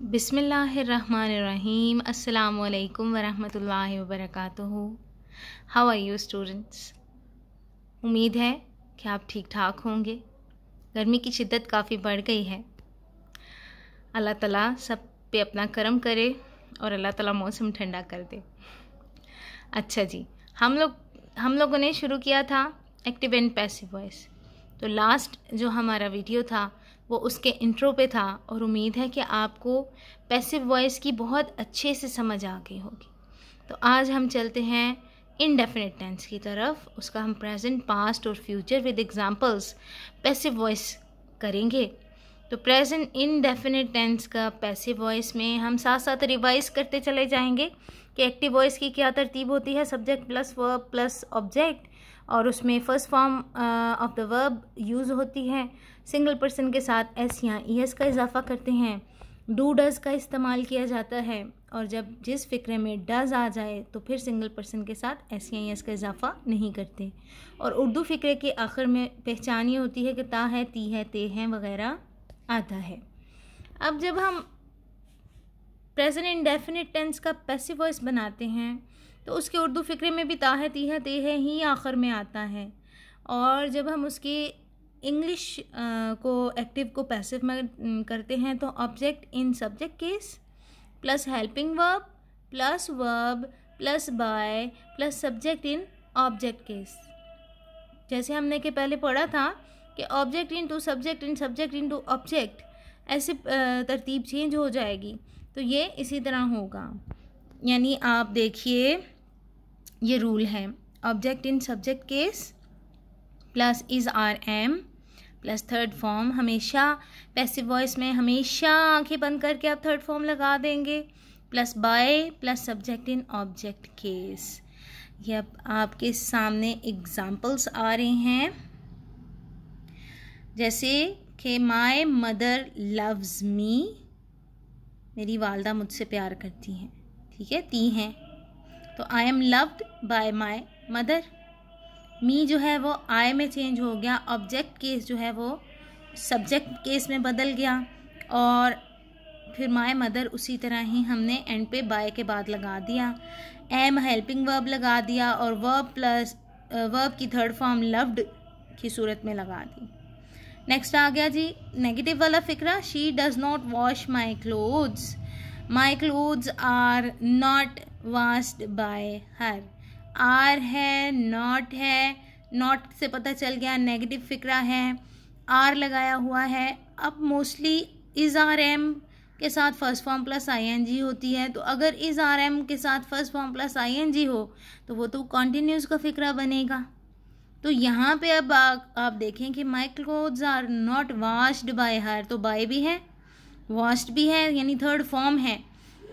बिस्मिल्लाहिर्रहमानिर्रहीम। अस्सलामु अलैकुम वरहमतुल्लाहि वबरकातुहू। How are you students? उम्मीद है कि आप ठीक ठाक होंगे। गर्मी की शिद्दत काफ़ी बढ़ गई है। अल्लाह ताला सब पे अपना करम करे और अल्लाह ताला मौसम ठंडा कर दे। अच्छा जी, हम लोगों ने शुरू किया था एक्टिव एंड पैसिव वॉइस। तो लास्ट जो हमारा वीडियो था वो उसके इंट्रो पे था और उम्मीद है कि आपको पैसिव वॉइस की बहुत अच्छे से समझ आ गई होगी। तो आज हम चलते हैं इनडेफिनिट टेंस की तरफ। उसका हम प्रेजेंट, पास्ट और future with examples passive voice करेंगे। तो प्रेजेंट इनडेफिनिट टेंस का पैसिव वॉइस में हम साथ साथ रिवाइज करते चले जाएंगे कि एक्टिव वॉइस की क्या तरतीब होती है, subject plus verb plus object, और उसमें first form of the verb use होती है। सिंगल पर्सन के साथ एस या ईएस का इजाफा करते हैं। डू डज़ का इस्तेमाल किया जाता है, और जब जिस फ़िक्रे में डज़ आ जाए तो फिर सिंगल पर्सन के साथ एस या ईएस का इजाफा नहीं करते। और उर्दू फ़िक्रे के आखिर में पहचान ये होती है कि ता है, ती है, ते हैं वगैरह आता है। अब जब हम प्रेजेंट इंडेफिनिट टेंस का पैसिव वॉइस बनाते हैं तो उसके उर्दू फ़िक्रे में भी ता है, ती है, ते है ही आखिर में आता है। और जब हम उसकी इंग्लिश को एक्टिव को पैसिव में करते हैं तो object in subject case plus helping verb plus by plus subject in object case. जैसे हमने के पहले पढ़ा था कि object into subject into object, ऐसे तरतीब चेंज हो जाएगी। तो ये इसी तरह होगा। यानी आप देखिए ये रूल है, object in subject case plus is are am plus third form. हमेशा पैसिव वॉइस में हमेशा आंखें बंद करके आप थर्ड फॉर्म लगा देंगे, plus by plus subject in object case. ये अब आपके सामने एग्जाम्पल्स आ रहे हैं, जैसे कि माय मदर लव्स मी, मेरी वालदा मुझसे प्यार करती हैं। ठीक है, ती हैं, तो I am loved by my mother. Me जो है वो आई में चेंज हो गया, ऑब्जेक्ट केस जो है वो सब्जेक्ट केस में बदल गया, और फिर माय मदर उसी तरह ही हमने एंड पे बाय के बाद लगा दिया। एम हेल्पिंग वर्ब लगा दिया और वर्ब प्लस वर्ब की थर्ड फॉर्म लव्ड की सूरत में लगा दी। नेक्स्ट आ गया जी नेगेटिव वाला फिक्रा, she does not wash my clothes, my clothes are not washed by her. Are है, नॉट से पता चल गया नेगेटिव फिक्रा है, आर लगाया हुआ है। अब मोस्टली इज़ आर एम के साथ फर्स्ट फॉर्म प्लस आईएनजी होती है, तो अगर इज़ आर एम के साथ फर्स्ट फॉर्म प्लस आईएनजी हो तो वो तो कॉन्टिन्यूस का फिक्रा बनेगा। तो यहाँ पे अब आप देखें कि my clothes are not washed by her, तो बाय भी है, वॉश्ड भी है, यानी थर्ड फॉर्म है।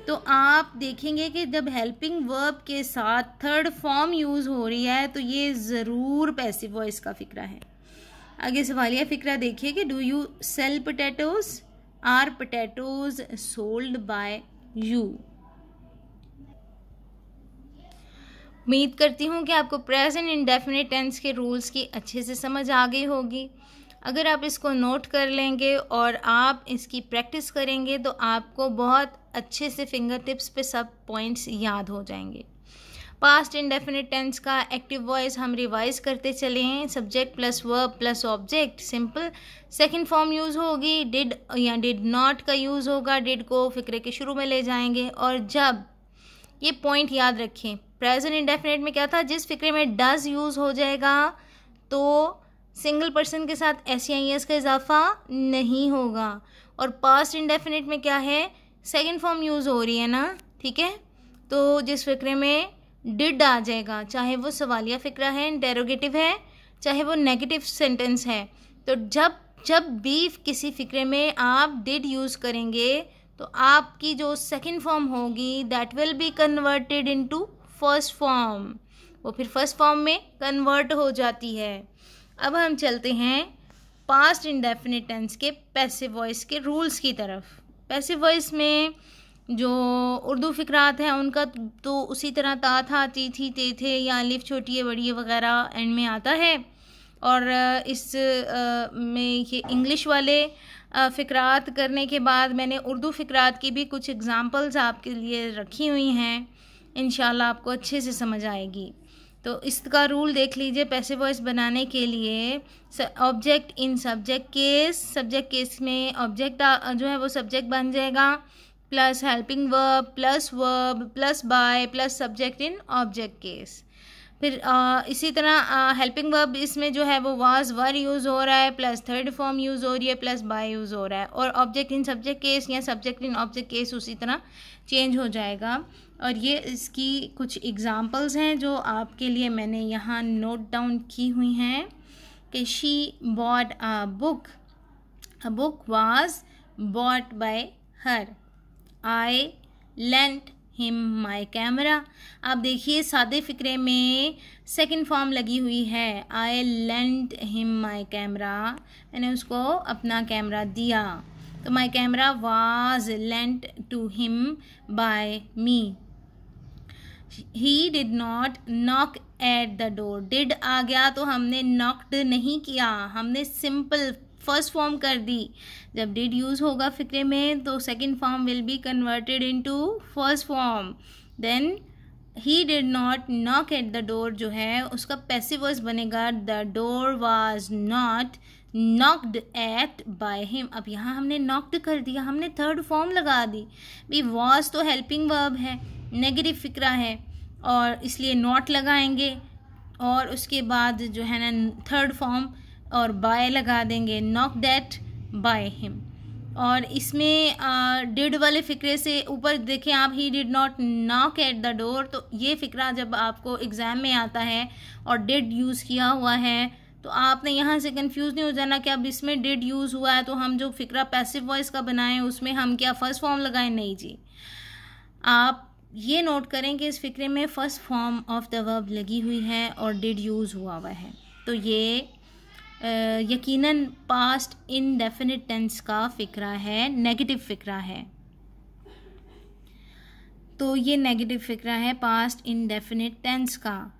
तो आप देखेंगे कि जब हेल्पिंग वर्ब के साथ थर्ड फॉर्म यूज़ हो रही है तो ये ज़रूर पैसिव वॉइस का फिक्रा है। आगे सवालिया फिक्रा देखिए कि do you sell potatoes, are potatoes sold by you. उम्मीद करती हूँ कि आपको प्रेजेंट इंडेफिनिट टेंस के रूल्स की अच्छे से समझ आ गई होगी। अगर आप इसको नोट कर लेंगे और आप इसकी प्रैक्टिस करेंगे तो आपको बहुत अच्छे से फिंगर टिप्स पे सब पॉइंट्स याद हो जाएंगे। पास्ट इंडेफिनिट टेंस का एक्टिव वॉइस हम रिवाइज करते चले हैं। Subject plus verb plus object, simple second form use होगी, डिड या डिड नॉट का यूज़ होगा। डिड को फिक्रे के शुरू में ले जाएंगे, और जब ये पॉइंट याद रखें, प्रेजेंट इंडेफिनिट में क्या था, जिस फिक्रे में डज यूज़ हो जाएगा तो सिंगल पर्सन के साथ एस या ईएस का इजाफा नहीं होगा। और पास्ट इंडेफिनिट में क्या है, सेकंड फॉर्म यूज़ हो रही है ना, ठीक है। तो जिस फिक्रे में डिड आ जाएगा, चाहे वो सवालिया फिक्रा है, इंटेरोगेटिव है, चाहे वो नेगेटिव सेंटेंस है, तो जब भी किसी फिक्रे में आप डिड यूज़ करेंगे तो आपकी जो सेकंड फॉर्म होगी that will be converted into first form, वो फिर फर्स्ट फॉर्म में कन्वर्ट हो जाती है। अब हम चलते हैं पास्ट इंडेफिनिट टेंस के पैसिव वॉइस के रूल्स की तरफ। पैसिव वॉइस में जो उर्दू फिक्रात हैं उनका तो उसी तरह ता था, ती थी, ते थे, या अलिफ छोटी है बड़ी है वगैरह एंड में आता है। और इस में ये इंग्लिश वाले फ़िक्रात करने के बाद मैंने उर्दू फ़िक्रात की भी कुछ एग्ज़ाम्पल्स आपके लिए रखी हुई हैं, इंशाल्लाह आपको अच्छे से समझ आएगी। तो इसका रूल देख लीजिए। पैसिव वॉइस बनाने के लिए ऑब्जेक्ट इन सब्जेक्ट केस में ऑब्जेक्ट जो है वो सब्जेक्ट बन जाएगा, plus helping verb plus by plus subject in object case. फिर इसी तरह हेल्पिंग वर्ब इसमें जो है वो वाज वर यूज़ हो रहा है, प्लस थर्ड फॉर्म यूज़ हो रही है, प्लस बाय यूज़ हो रहा है, और ऑब्जेक्ट इन सब्जेक्ट केस या सब्जेक्ट इन ऑब्जेक्ट केस उसी तरह चेंज हो जाएगा। और ये इसकी कुछ एग्ज़ाम्पल्स हैं जो आपके लिए मैंने यहाँ नोट डाउन की हुई हैं कि she bought a book was bought by her, I lent him my camera. आप देखिए सादे फ़िक्रे में सेकंड फॉर्म लगी हुई है, I lent him my camera, मैंने उसको अपना कैमरा दिया, तो my camera was lent to him by me. He did not knock at the door, did आ गया तो हमने नॉक्ड नहीं किया, हमने सिंपल फर्स्ट फॉर्म कर दी। जब डिड यूज़ होगा फ़िक्रे में तो second form will be converted into first form. Then he did not knock at the door जो है उसका पैसिव वॉइस बनेगा, the door was not knocked at by him. अब यहाँ हमने नॉक्ड कर दिया, हमने थर्ड फॉर्म लगा दी। भी वॉज तो हेल्पिंग वर्ब है, नेगेटिव फ़िक्रा है, और इसलिए नॉट लगाएंगे और उसके बाद जो है ना थर्ड फॉर्म और बाय लगा देंगे, नॉक दैट बाय हिम। और इसमें डिड वाले फ़िक्रे से ऊपर देखें आप, ही did not knock at the door, तो ये फ़िक्रा जब आपको एग्ज़ाम में आता है और डिड यूज़ किया हुआ है तो आपने यहाँ से कंफ्यूज नहीं हो जाना कि अब इसमें डिड यूज़ हुआ है तो हम जो फ़िक्रा पैसिव वॉइस का बनाएं उसमें हम क्या फ़र्स्ट फॉर्म लगाएं। नहीं जी, आप ये नोट करें कि इस फ़िक्रे में first form of the verb लगी हुई है और डिड यूज़ हुआ है, तो ये यकीनन पास्ट इनडेफिनिट टेंस का फ़िक्रा है, नेगेटिव फ़िक्रा है। तो ये नेगेटिव फ़िक्रा है पास्ट इनडेफिनिट टेंस का।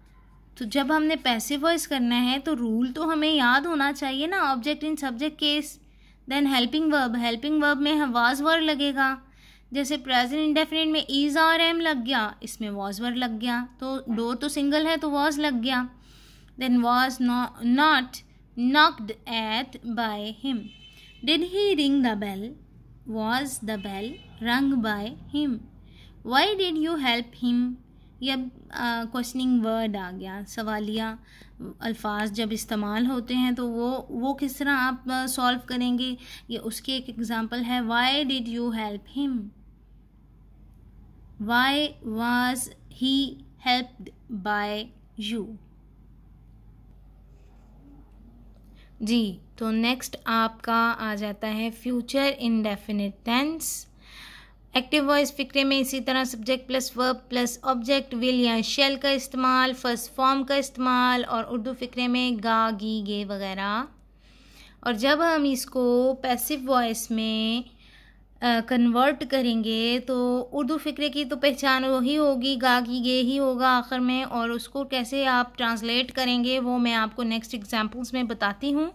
तो जब हमने पैसिव वॉइस करना है तो रूल तो हमें याद होना चाहिए ना, object in subject case, then helping verb में वाज वर्ड लगेगा। जैसे प्रेजेंट इंडेफिनिट में इज और एम लग गया, इसमें वॉज वर्ड लग गया, तो डोर तो सिंगल है तो वॉज लग गया। Then was not knocked at by him. Did he ring the bell? Was the bell rung by him? Why did you help him? ये क्वेश्चनिंग वर्ड आ गया, सवालिया अल्फाज जब इस्तेमाल होते हैं तो वो किस तरह आप सॉल्व करेंगे, ये उसकी एक एग्जांपल है। Why did you help him? Why was he helped by you? जी, तो नेक्स्ट आपका आ जाता है future indefinite tense. Active voice फ़िक्रे में इसी तरह subject plus verb plus object will या शेल का इस्तेमाल, फर्स्ट फॉर्म का इस्तेमाल, और उर्दू फ़िक्रे में गा गी गे वगैरह। और जब हम इसको पैसिव वॉइस में कन्वर्ट करेंगे तो उर्दू फ़िक्रे की तो पहचान वही होगी, गा गी गे ही होगा आखिर में, और उसको कैसे आप ट्रांसलेट करेंगे वो मैं आपको नेक्स्ट एग्जांपल्स में बताती हूँ।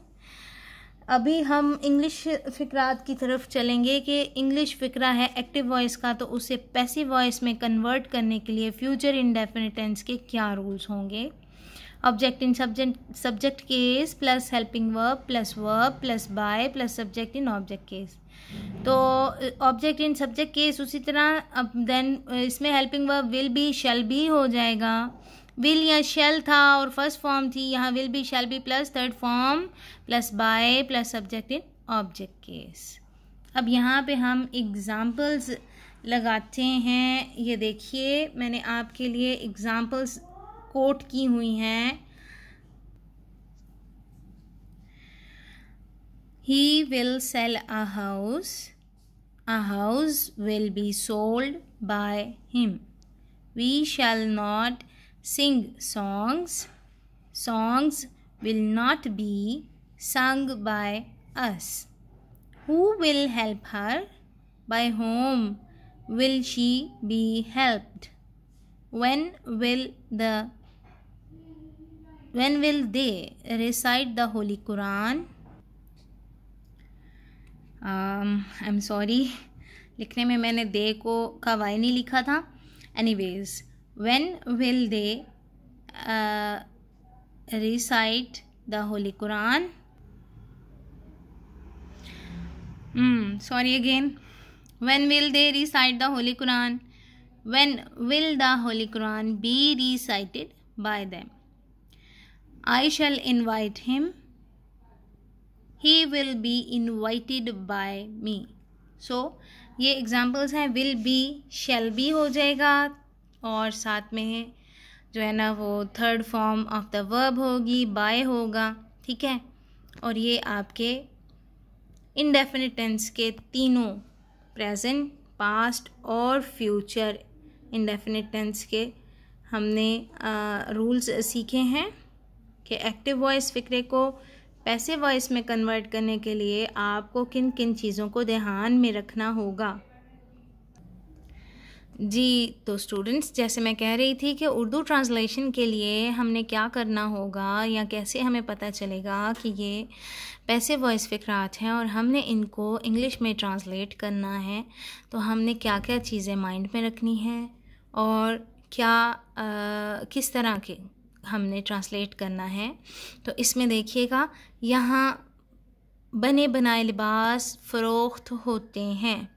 अभी हम इंग्लिश फ़िक्रात की तरफ चलेंगे कि इंग्लिश फ़िक्रा है एक्टिव वॉइस का, तो उसे पैसिव वॉइस में कन्वर्ट करने के लिए फ्यूचर इंडेफिनिट टेंस के क्या रूल्स होंगे। Object in subject case plus helping verb plus by plus subject in object case. तो ऑब्जेक्ट इन सब्जेक्ट केस उसी तरह, अब देन इसमें helping verb will be shall B हो जाएगा। विल या शैल था और फर्स्ट फॉर्म थी, यहाँ will be shall B plus third form plus by plus subject in object case. अब यहाँ पे हम एग्जाम्पल्स लगाते हैं। ये देखिए मैंने आपके लिए एग्जाम्पल्स कोट की हुई हैं। He will sell a house. A house will be sold by him. We shall not sing songs. Songs will not be sung by us. Who will help her? By whom will she be helped? When will the when will they recite the Holy Quran? I'm sorry, लिखने में मैंने दे को का Y नहीं लिखा था. Anyways, when will they recite the Holy Quran? Sorry again. When will they recite the Holy Quran? When will the Holy Quran be recited by them? I shall invite him. He will be invited by me. So ये examples हैं. Will be, shall B हो जाएगा और साथ में जो है ना वो third form of the verb होगी, बाय होगा. ठीक है. और ये आपके इनडेफिनिट टेंस के तीनों प्रेजेंट, पास्ट और फ्यूचर इनडेफिनिट टेंस के हमने रूल्स सीखे हैं कि एक्टिव वॉइस फ़िक्रे को पैसिव वॉइस में कन्वर्ट करने के लिए आपको किन किन चीज़ों को ध्यान में रखना होगा. जी, तो स्टूडेंट्स, जैसे मैं कह रही थी कि उर्दू ट्रांसलेशन के लिए हमने क्या करना होगा या कैसे हमें पता चलेगा कि ये पैसिव वॉइस फ़िक्रात हैं और हमने इनको इंग्लिश में ट्रांसलेट करना है. तो हमने क्या क्या चीज़ें माइंड में रखनी है और क्या किस तरह के हमने ट्रांसलेट करना है. तो इसमें देखिएगा, यहाँ बने बनाए लिबास फ़रोख्त होते हैं.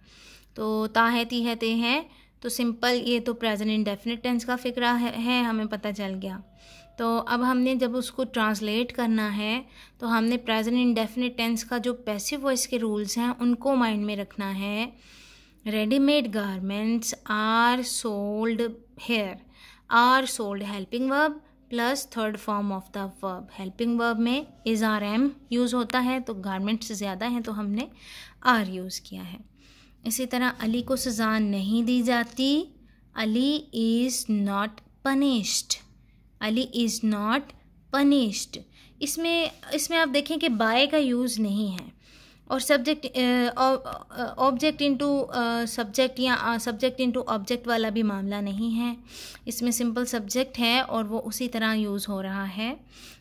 तो ताहती है हैं, तो सिंपल ये तो प्रेजेंट इंडेफिनिट टेंस का फ़िक्रा है, हमें पता चल गया. तो अब हमने जब उसको ट्रांसलेट करना है तो हमने प्रेजेंट इंडेफिनिट टेंस का जो पैसिव वॉइस के रूल्स हैं उनको माइंड में रखना है. Readymade garments are sold here. Are sold helping verb plus third form of the verb. Helping verb में इज़ आर एम यूज़ होता है, तो गारमेंट्स ज़्यादा हैं तो हमने आर यूज़ किया है. इसी तरह अली को सज़ा नहीं दी जाती. Ali is not punished. Ali is not punished. इसमें आप देखें कि बाय का यूज़ नहीं है और सब्जेक्ट ऑब्जेक्ट इनटू सब्जेक्ट या सब्जेक्ट इनटू ऑब्जेक्ट वाला भी मामला नहीं है. इसमें सिंपल सब्जेक्ट है और वो उसी तरह यूज़ हो रहा है.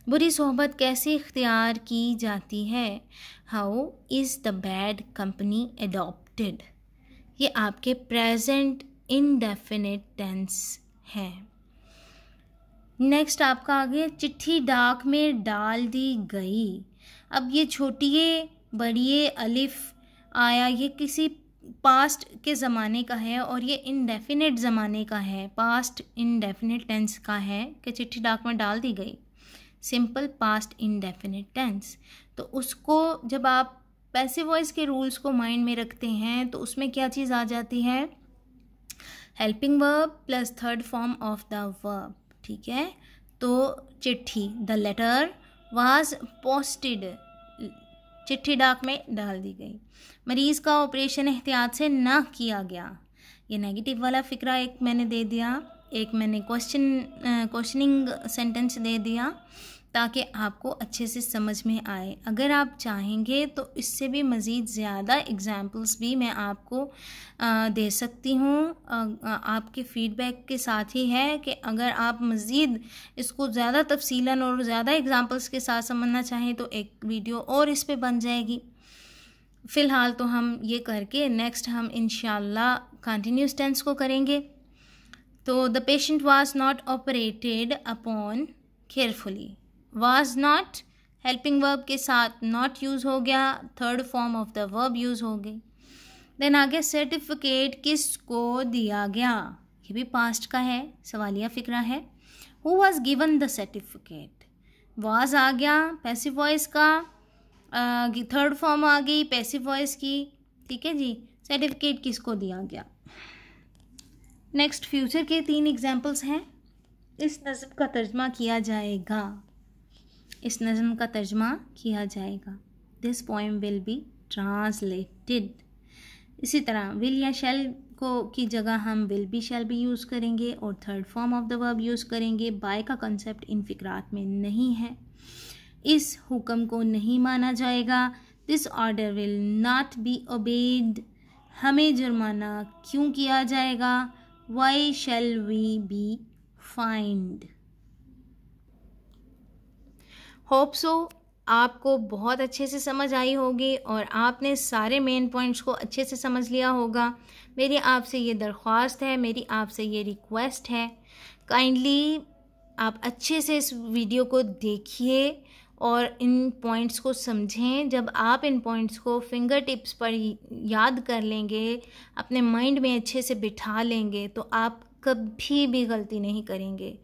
बुरी सोहबत कैसे इख्तियार की जाती है. How is the bad company adopted. ये आपके प्रेजेंट इंडेफिनिट टेंस है. नेक्स्ट आपका आगे, चिट्ठी डाक में डाल दी गई. अब ये छोटिए बड़िए अलिफ आया, ये किसी पास्ट के ज़माने का है और ये इनडेफिनिट ज़माने का है, पास्ट इनडेफिनिट टेंस का है कि चिट्ठी डाक में डाल दी गई. Simple past indefinite tense. तो उसको जब आप पैसिव वॉइस के रूल्स को माइंड में रखते हैं तो उसमें क्या चीज़ आ जाती है, helping verb plus third form of the verb. ठीक है. तो चिट्ठी, द लेटर वाज पोस्टेड, चिट्ठी डाक में डाल दी गई. मरीज़ का ऑपरेशन एहतियात से ना किया गया. ये नेगेटिव वाला फ़िक्रा एक मैंने दे दिया, एक मैंने क्वेश्चनिंग सेंटेंस दे दिया ताकि आपको अच्छे से समझ में आए. अगर आप चाहेंगे तो इससे भी मज़ीद ज़्यादा एग्ज़ाम्पल्स भी मैं आपको दे सकती हूँ. आपके फ़ीडबैक के साथ ही है कि अगर आप मज़ीद इसको ज़्यादा तफसीलन और ज़्यादा एग्ज़ाम्पल्स के साथ समझना चाहें तो एक वीडियो और इस पे बन जाएगी. फ़िलहाल तो हम ये करके नेक्स्ट हम इंशाल्लाह कंटिन्यूस टेंस को करेंगे. तो the patient was not operated upon carefully. Was not helping verb के साथ नॉट यूज़ हो गया, third form of the verb use हो गई. देन आगे, सर्टिफिकेट किसको दिया गया. ये भी पास्ट का है, सवालिया फ़िक्रा है. Who was given the certificate. Was आ गया पैसिव वॉइस का, थर्ड फॉर्म आ गई पैसिव वॉइस की. ठीक है जी. सर्टिफिकेट किसको दिया गया. नेक्स्ट फ्यूचर के 3 एग्जाम्पल्स हैं. इस नज़्म का तर्जमा किया जाएगा. इस नज़्म का तर्जमा किया जाएगा. This poem will be translated. इसी तरह विल या शैल को की जगह हम will be shall be use करेंगे और third form of the verb use करेंगे. बाय का कंसेप्ट इन फ़िक्रात में नहीं है. इस हुक्म को नहीं माना जाएगा. This order will not be obeyed. हमें जुर्माना क्यों किया जाएगा. Why shall we be fined. Hope so आपको बहुत अच्छे से समझ आई होगी और आपने सारे मेन पॉइंट्स को अच्छे से समझ लिया होगा। मेरी आपसे ये दरख्वास्त है, मेरी आपसे ये रिक्वेस्ट है, काइंडली आप अच्छे से इस वीडियो को देखिए और इन पॉइंट्स को समझें। जब आप इन पॉइंट्स को फिंगर टिप्स पर याद कर लेंगे, अपने माइंड में अच्छे से बिठा लेंगे, तो आप कभी भी गलती नहीं करेंगे।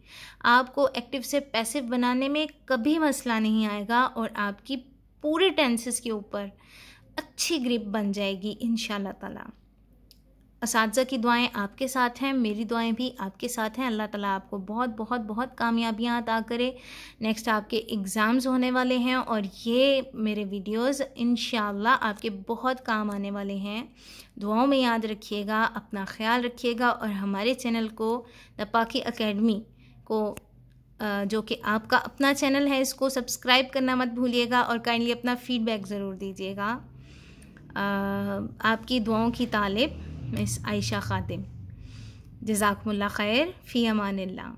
आपको एक्टिव से पैसिव बनाने में कभी मसला नहीं आएगा और आपकी पूरे टेंसेस के ऊपर अच्छी ग्रिप बन जाएगी इंशाल्लाह ताला। असातिज़ा की दुआएं आपके साथ हैं, मेरी दुआएं भी आपके साथ हैं। अल्लाह ताला आपको बहुत बहुत बहुत कामयाबियां अता करे। नेक्स्ट आपके एग्ज़ाम्स होने वाले हैं और ये मेरे वीडियोस इंशाल्लाह आपके बहुत काम आने वाले हैं। दुआओं में याद रखिएगा, अपना ख्याल रखिएगा और हमारे चैनल को द पाकी एकेडमी को जो कि आपका अपना चैनल है, इसको सब्सक्राइब करना मत भूलिएगा और काइंडली अपना फ़ीडबैक ज़रूर दीजिएगा। आपकी दुआओं की तालिब मिस आयशा खातिम। जज़ाकुमुल्लाह खैर, फ़ी अमानिल्लाह।